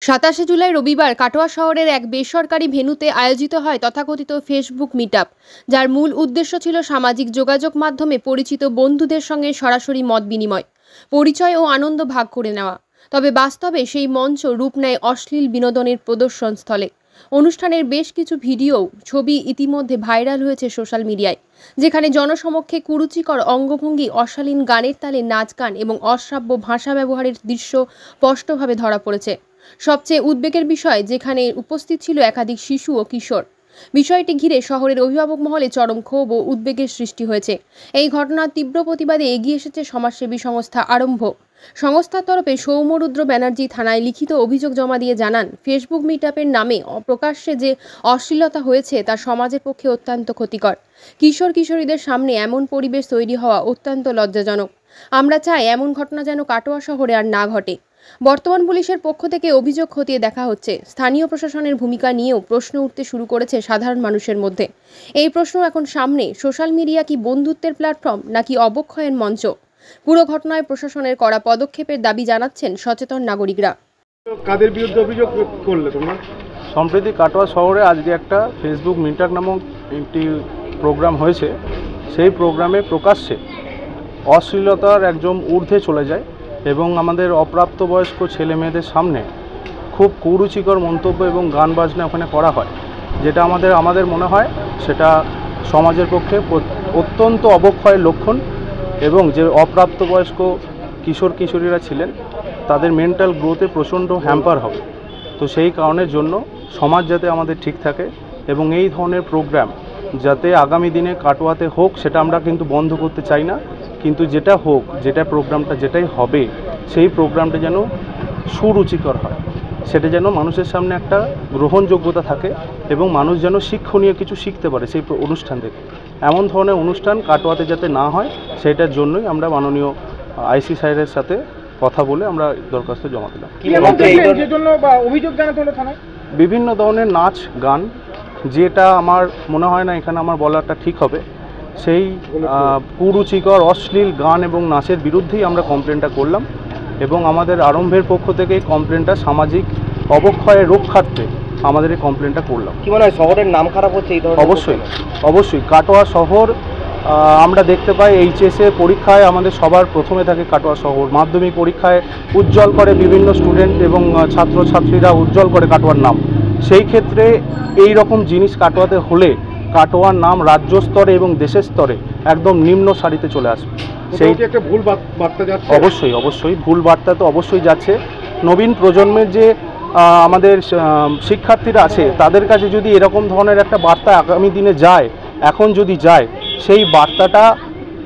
27 জুলাই রবিবার কাটোয়া শহরের এক বেসরকারি ভেন্যুতে আয়োজিত হয় তথাকথিত ফেসবুক মিটআপ, যার মূল উদ্দেশ্য ছিল সামাজিক যোগাযোগ মাধ্যমে পরিচিত বন্ধুদের সঙ্গে সরাসরি মত বিনিময়, পরিচয় ও আনন্দ ভাগ করে নেওয়া। তবে বাস্তবে সেই মঞ্চ রূপ নেয় অশ্লীল বিনোদনের প্রদর্শনস্থলে। অনুষ্ঠানের বেশ কিছু ভিডিও ছবি ইতিমধ্যে ভাইরাল হয়েছে সোশ্যাল মিডিয়ায়, যেখানে জনসমক্ষে কুরুচিকর অঙ্গভঙ্গি, অশালীন গানের তালে নাচ গান এবং অশ্রাব্য ভাষা ব্যবহারের দৃশ্য স্পষ্টভাবে ধরা পড়েছে। সবচেয়ে উদ্বেগের বিষয়, যেখানে উপস্থিত ছিল একাধিক শিশু ও কিশোর। বিষয়টি ঘিরে শহরের অভিভাবক মহলে চরম ক্ষোভ ও উদ্বেগের সৃষ্টি হয়েছে। এই ঘটনার তীব্র প্রতিবাদে এগিয়ে এসেছে সমাজসেবী সংস্থা আরম্ভ। সংস্থার তরফে সৌম্যরুদ্র ব্যানার্জি থানায় লিখিত অভিযোগ জমা দিয়ে জানান, ফেসবুক মিটআপের নামে প্রকাশ্যে যে অশ্লীলতা হয়েছে তা সমাজের পক্ষে অত্যন্ত ক্ষতিকর। কিশোর কিশোরীদের সামনে এমন পরিবেশ তৈরি হওয়া অত্যন্ত লজ্জাজনক। আমরা চাই এমন ঘটনা যেন কাটোয়া শহরে আর না ঘটে। বর্তমান পুলিশের পক্ষ থেকে অভিযোগ খতিয়ে দেখা হচ্ছে। স্থানীয় প্রশাসনের ভূমিকা নিয়েও প্রশ্ন উঠতে শুরু করেছে সাধারণ মানুষের মধ্যে। এই প্রশ্ন এখন সামনে, সোশ্যাল মিডিয়া কি বন্ধুত্বের প্ল্যাটফর্ম নাকি অবক্ষয়ের মঞ্চ? পুরো ঘটনায় প্রশাসনের কড়া পদক্ষেপের দাবি জানাচ্ছেন সচেতন নাগরিকরা। কাদের বিরুদ্ধে অভিযোগ করলে তোমরা? সম্প্রতি কাটোয়া শহরে আজকে একটা ফেসবুক মিটআপ নামক একটি প্রোগ্রাম হয়েছে। সেই প্রোগ্রামে প্রকাশ্যে অশ্লীলতার একদম ঊর্ধ্বে চলে যায় এবং আমাদের অপ্রাপ্তবয়স্ক ছেলে মেয়েদের সামনে খুব কুরুচিকর মন্তব্য এবং গান বাজনা ওখানে করা হয়, যেটা আমাদের মনে হয় সেটা সমাজের পক্ষে অত্যন্ত অবক্ষয়ের লক্ষণ। এবং যে অপ্রাপ্তবয়স্ক কিশোর কিশোরীরা ছিলেন তাদের মেন্টাল গ্রোথে প্রচণ্ড হ্যাম্পার হবে। তো সেই কারণের জন্য সমাজ যাতে আমাদের ঠিক থাকে এবং এই ধরনের প্রোগ্রাম যাতে আগামী দিনে কাটোয়াতে হোক, সেটা আমরা কিন্তু বন্ধ করতে চাই না, কিন্তু যেটা হোক, যেটা প্রোগ্রামটা যেটাই হবে, সেই প্রোগ্রামটা যেন সুরুচিকর হয়, সেটা যেন মানুষের সামনে একটা গ্রহণযোগ্যতা থাকে এবং মানুষ যেন শিক্ষণীয় কিছু শিখতে পারে সেই অনুষ্ঠান থেকে। এমন ধরনের অনুষ্ঠান কাটোয়াতে যাতে না হয়, সেটার জন্যই আমরা মাননীয় আইসি সাহেবের সাথে কথা বলে আমরা দরখাস্ত জমা দিলাম। বিভিন্ন ধরনের নাচ গান, যেটা আমার মনে হয় না এখানে আমার বলাটা ঠিক হবে, সেই কুরুচিকর অশ্লীল গান এবং নাচের বিরুদ্ধেই আমরা কমপ্লেনটা করলাম এবং আমাদের আরম্ভের পক্ষ থেকে এই কমপ্লেনটা সামাজিক অবক্ষয়ের রক্ষার্থে আমাদের এই কমপ্লেনটা করলাম। কি মনে হয় শহরের নাম খারাপ হচ্ছে এই ধরনের? অবশ্যই কাটোয়া শহর আমরা দেখতে পাই এইচএসএ পরীক্ষায় আমাদের সবার প্রথমে থাকে কাটোয়া শহর। মাধ্যমিক পরীক্ষায় উজ্জ্বল করে বিভিন্ন স্টুডেন্ট এবং ছাত্রছাত্রীরা উজ্জ্বল করে কাটোয়ার নাম। সেই ক্ষেত্রে এই রকম জিনিস কাটোয়াতে হলে কাটোয়ার নাম রাজ্য স্তরে এবং দেশের স্তরে একদম নিম্ন সারিতে চলে আসবে। সেই একটা ভুল বার্তা যাচ্ছে। অবশ্যই ভুল বার্তা তো অবশ্যই যাচ্ছে। নবীন প্রজন্মের যে আমাদের শিক্ষার্থীরা আছে, তাদের কাছে যদি এরকম ধরনের একটা বার্তা আগামী দিনে যায়, এখন যদি যায়, সেই বার্তাটা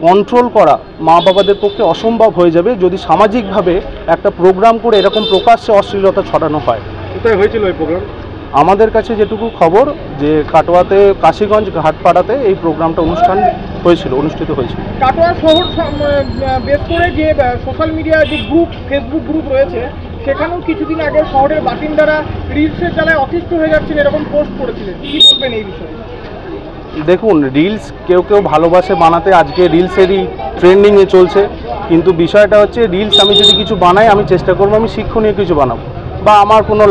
কন্ট্রোল করা মা বাবাদের পক্ষে অসম্ভব হয়ে যাবে যদি সামাজিকভাবে একটা প্রোগ্রাম করে এরকম প্রকাশ্যে অশ্লীলতা ছড়ানো হয়। কোথায় হয়েছিল এই প্রোগ্রাম? আমাদের কাছে যেটুকু খবর, যে কাটোয়াতে কাশীগঞ্জ ঘাটপাড়াতে এই প্রোগ্রামটা অনুষ্ঠিত হয়েছিল। কাটোয়া শহর বেশ করে যে সোশ্যাল মিডিয়া যে গ্রুপ, ফেসবুক গ্রুপ রয়েছে, সেখানেও কিছুদিন আগে শহরের বাসিন্দারা রিলসের জ্বালায় অতিষ্ঠ হয়ে যাচ্ছেন, এরকম পোস্ট করেছিলেন। কি বলবেন এই বিষয়ে? দেখুন, রিলস কেউ ভালোবাসে বানাতে, আজকে রিলসেরই ট্রেন্ডিংয়ে চলছে, কিন্তু বিষয়টা হচ্ছে রিলস আমি যদি কিছু বানাই, আমি চেষ্টা করবো আমি শিক্ষণীয় কিছু বানাবো, বা আমার কোনো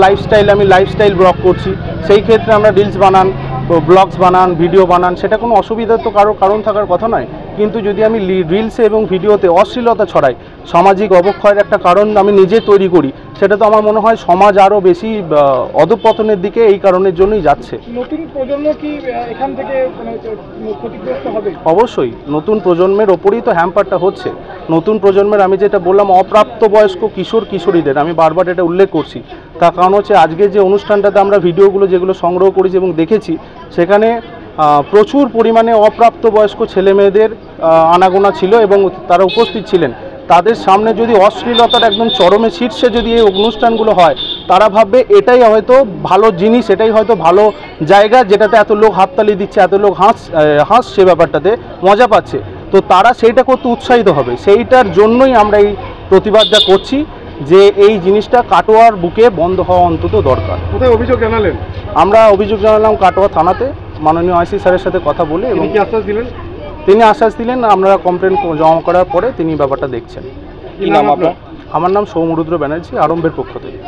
আমি লাইফস্টাইল ব্লগ করছি, সেই ক্ষেত্রে আমরা রিলস বানান, ব্লগস বানান, ভিডিও বানান, সেটা কোনো অসুবিধার তো কারণ থাকার কথা নয়। কিন্তু যদি আমি রিলসে এবং ভিডিওতে অশ্লীলতা ছড়াই, সামাজিক অবক্ষয়ের একটা কারণ আমি নিজে তৈরি করি, সেটা তো আমার মনে হয় সমাজ আরও বেশি অধঃপতনের দিকে এই কারণের জন্যই যাচ্ছে। নতুন প্রজন্ম কি এখান থেকে ক্ষতিগ্রস্ত হবে? অবশ্যই নতুন প্রজন্মের ওপরই তো হ্যাম্পারটা হচ্ছে। নতুন প্রজন্মের, আমি যেটা বললাম, অপ্রাপ্তবয়স্ক কিশোর কিশোরীদের আমি বারবার এটা উল্লেখ করছি, তার কারণ হচ্ছে আজকে যে অনুষ্ঠানটাতে আমরা ভিডিওগুলো যেগুলো সংগ্রহ করেছি এবং দেখেছি, সেখানে প্রচুর পরিমাণে অপ্রাপ্তবয়স্ক ছেলে মেয়েদের আনাগোনা ছিল এবং তারা উপস্থিত ছিলেন। তাদের সামনে যদি অশ্লীলতার একদম চরমে শীর্ষে যদি এই অনুষ্ঠানগুলো হয়, তারা ভাববে এটাই হয়তো ভালো জিনিস, এটাই হয়তো ভালো জায়গা, যেটাতে এত লোক হাততালি দিচ্ছে, এত লোক হাসছে, ব্যাপারটাতে মজা পাচ্ছে, তো তারা সেইটা করতে উৎসাহিত হবে। সেইটার জন্যই আমরা এই প্রতিবাদটা করছি যে এই জিনিসটা কাটোয়ার বুকে বন্ধ হওয়া অন্তত দরকার। কোথায় অভিযোগ জানালেন? আমরা অভিযোগ জানালাম কাটোয়া থানাতে, মাননীয় আইসি স্যারের সাথে কথা বলে, এবং তিনি আশ্বাস দিলেন আমরা কমপ্লেন জমা করার পরে তিনি ব্যাপারটা দেখছেন। কি নাম আপনার? আমার নাম সৌম্যরুদ্র ব্যানার্জি, আরম্ভের পক্ষ থেকে।